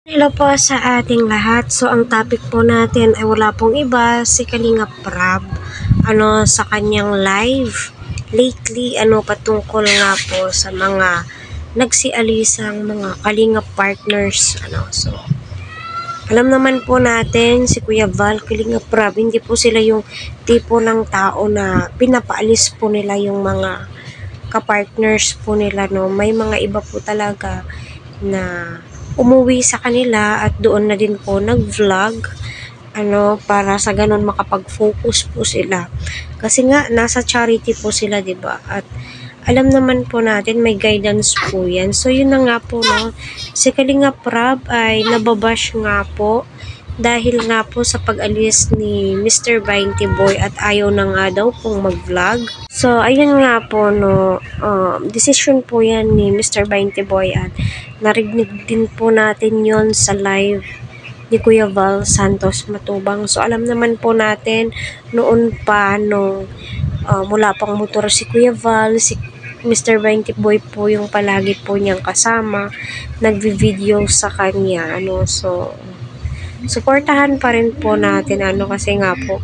Hello po sa ating lahat. So, ang topic po natin ay wala pong iba, si Kalinga Prab. Sa kanyang live lately, patungkol nga po sa mga nagsialisang mga Kalinga partners. So, alam naman po natin, si Kuya Val, Kalinga Prab, hindi po sila yung tipo ng tao na pinapaalis po nila yung mga kapartners po nila, no? May mga iba po talaga na umuwi sa kanila at doon na din po nag-vlog para sa ganun makapag-focus po sila. Kasi nga nasa charity po sila, 'di ba? At alam naman po natin may guidance po 'yan. So yun na nga po, no. Si Kalinga Prab ay nababash nga po dahil nga po sa pag-alis ni Mr. 20 Boy at ayaw na nga daw pong mag-vlog. So, ayun nga po, no, decision po yan ni Mr. 20 Boy at narinig din po natin yon sa live ni Kuya Val Santos Matubang. So, alam naman po natin noon pa, mula pang motor si Kuya Val, si Mr. 20 Boy po yung palagi po niyang kasama, nagvi-video sa kanya, so suportahan pa rin po natin kasi nga po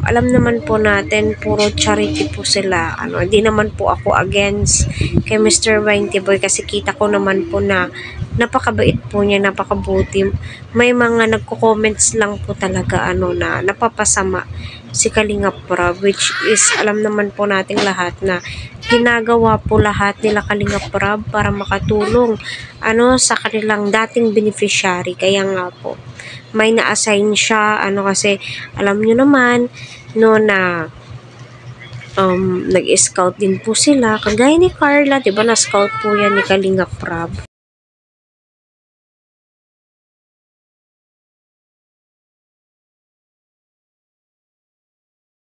alam naman po natin puro charity po sila. Hindi naman po ako against kay Mr. 20 Boy kasi kita ko naman po na napakabait po niya, napakabuti. May mga nagko-comments lang po talaga na napapasama si Kalinga Prab, which is alam naman po nating lahat na ginagawa po lahat nila Kalinga Prab para makatulong sa kanilang dating beneficiary. Kaya nga po may na-assign siya kasi alam nyo naman na nag-scout din po sila kagaya ni Carla, 'di ba? Na-scout po yan ni Kalinga Prab.